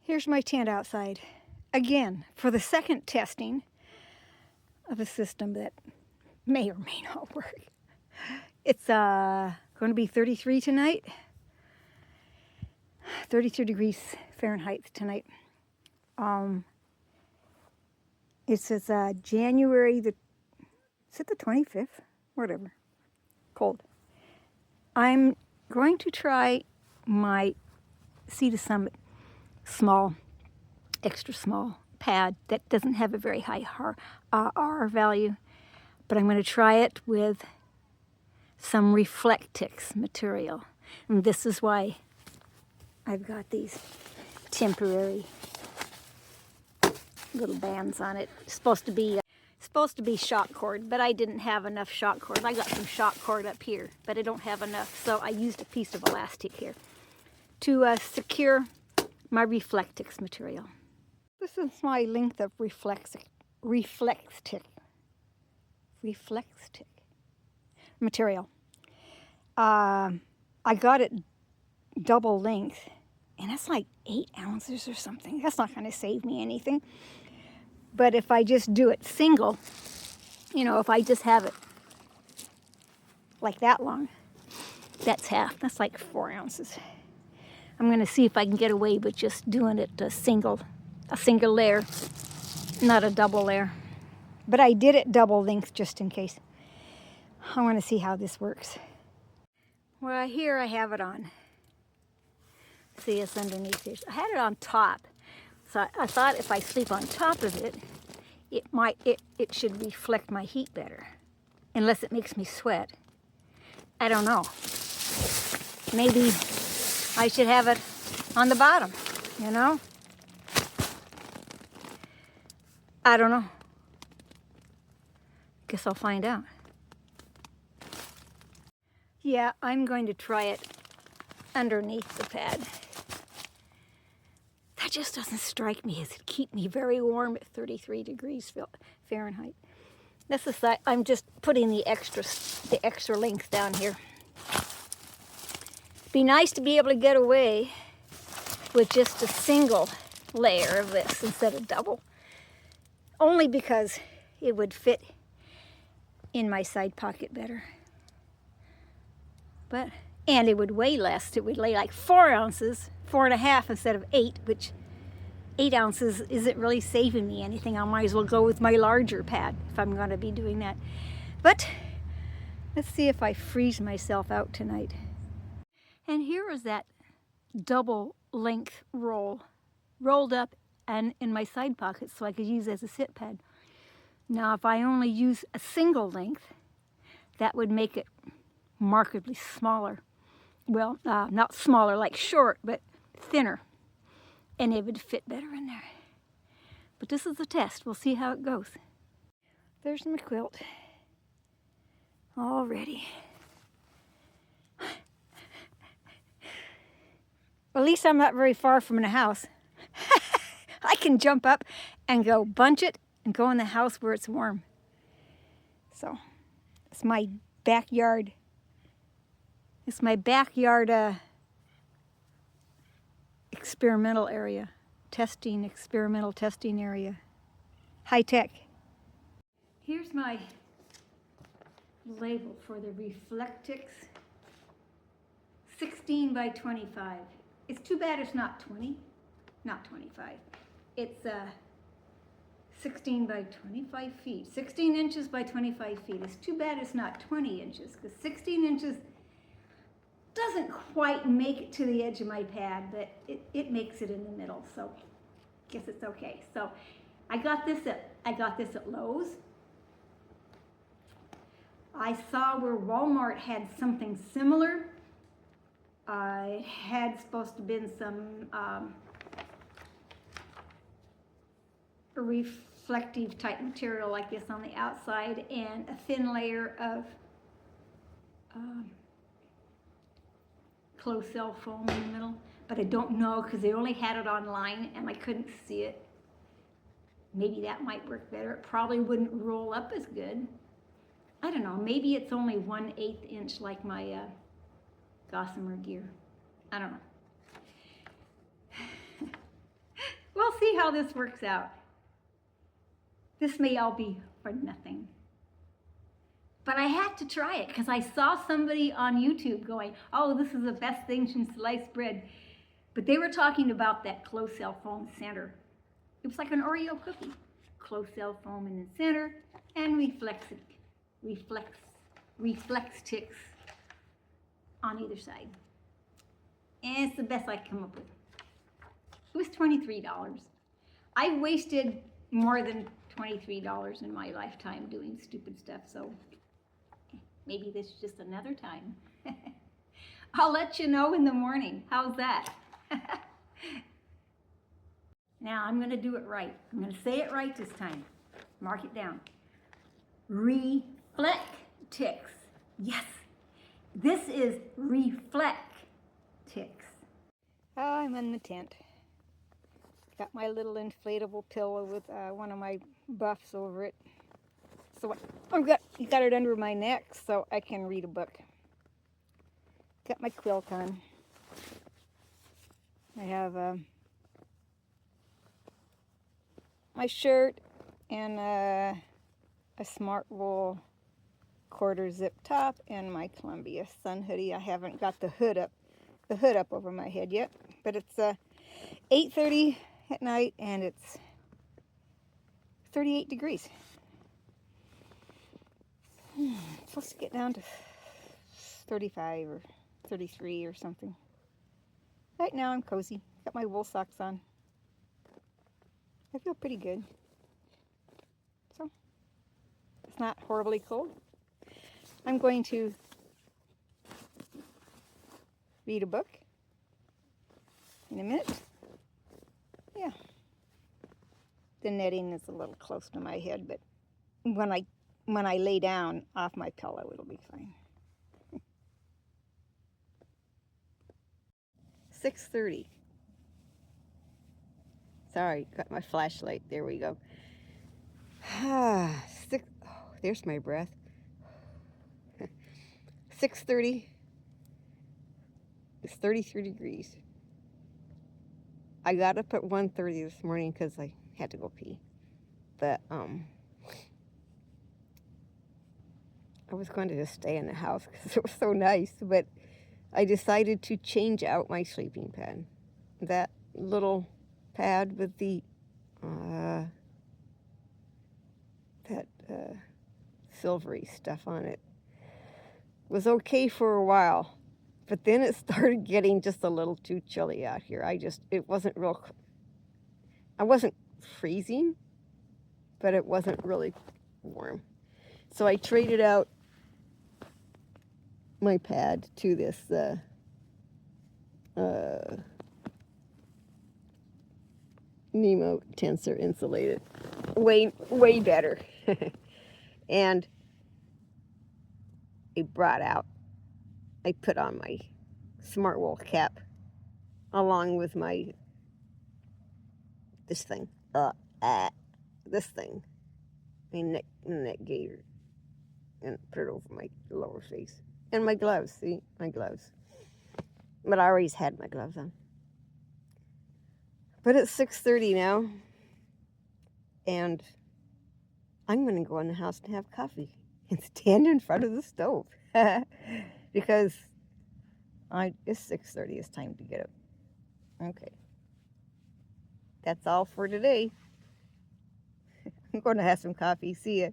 Here's my tent outside. Again, for the second testing of a system that may or may not work. It's going to be 33 tonight. 32 degrees Fahrenheit tonight. It says January the, is it the 25th? Whatever. Cold. I'm going to try my Sea to Summit small, extra small pad that doesn't have a very high R value, but I'm going to try it with some Reflectix material. And this is why I've got these temporary little bands on it. It's supposed to be shock cord, but I didn't have enough shock cord. I got some shock cord up here, but I don't have enough, so I used a piece of elastic here to secure my Reflectix material. This is my length of Reflectix material. I got it double length, and it's like 8 ounces or something. That's not going to save me anything. But if I just do it single, you know, if I just have it like that long, that's half. That's like 4 ounces. I'm going to see if I can get away with just doing it a single layer, not a double layer. But I did it double length just in case. I want to see how this works. Well, here I have it on. See, it's underneath here. I had it on top. So I thought if I sleep on top of it, it should reflect my heat better. Unless it makes me sweat. I don't know. Maybe I should have it on the bottom, you know? I don't know. Guess I'll find out. Yeah, I'm going to try it underneath the pad. That just doesn't strike me as it keep me very warm at 33 degrees Fahrenheit. This is that I'm just putting the extra length down here. Be nice to be able to get away with just a single layer of this instead of double. Only because it would fit in my side pocket better. And it would weigh less. It would weigh like 4 ounces, 4.5 instead of 8, which 8 ounces isn't really saving me anything. I might as well go with my larger pad if I'm going to be doing that. But let's see if I freeze myself out tonight. And here is that double length rolled up and in my side pocket so I could use as a sit pad. Now if I only use a single length, that would make it markedly smaller. Well, not smaller like short, but thinner. And it would fit better in there. But this is a test. We'll see how it goes. There's my quilt. All ready. At least I'm not very far from the house. I can jump up and go bunch it and go in the house where it's warm. So, it's my backyard. It's my backyard experimental area. Experimental testing area. High tech. Here's my label for the Reflectix 16 by 25. It's too bad it's not 20, not 25. It's 16 by 25 feet. 16 inches by 25 feet. It's too bad it's not 20 inches, because 16 inches doesn't quite make it to the edge of my pad, but it makes it in the middle, so I guess it's okay. So I got this at Lowe's. I saw where Walmart had something similar. It had supposed to been some reflective type material like this on the outside and a thin layer of closed cell foam in the middle, but I don't know because they only had it online and I couldn't see it. Maybe that might work better. It probably wouldn't roll up as good. I don't know, maybe it's only 1/8 inch like my Gossamer gear. I don't know. how this works out. This may all be for nothing. But I had to try it because I saw somebody on YouTube going, oh, this is the best thing since sliced bread. But they were talking about that closed cell foam center. It was like an Oreo cookie. Closed cell foam in the center and Reflectix on either side. And it's the best I could come up with. It was $23. I wasted more than $23 in my lifetime doing stupid stuff, so maybe this is just another time. I'll let you know in the morning. How's that? Now I'm going to do it right. I'm going to say it right this time. Mark it down. Reflectix. Yes, this is Reflectix. Oh, I'm in the tent. Got my little inflatable pillow with one of my buffs over it. So I've got it under my neck so I can read a book. Got my quilt on. I have my shirt and a Smart Wool quarter zip top and my Columbia sun hoodie. I haven't got the hood up over my head yet, but it's 8:30 at night and it's 38 degrees. It's supposed to get down to 35 or 33 or something. Right now I'm cozy. Got my wool socks on. I feel pretty good. So it's not horribly cold. I'm going to read a book in a minute. Yeah. The netting is a little close to my head, but when I lay down off my pillow, it'll be fine. 6:30. Sorry, got my flashlight. There we go. There's my breath. 6:30. It's 33 degrees. I got up at 1:30 this morning because I had to go pee. But I was going to just stay in the house because it was so nice. But I decided to change out my sleeping pad. That little pad with the silvery stuff on it was okay for a while, but then it started getting just a little too chilly out here. It wasn't real, I wasn't freezing, but it wasn't really warm. So I traded out my pad to this Nemo Tensor insulated. Way better. And I put on my Smart Wool cap along with this thing, my neck gaiter, and put it over my lower face. And my gloves, see, my gloves. But I always had my gloves on. But it's 6:30 now, and I'm going to go in the house and have coffee and stand in front of the stove because it's 6:30. It's time to get up. Okay. That's all for today. I'm going to have some coffee. See ya.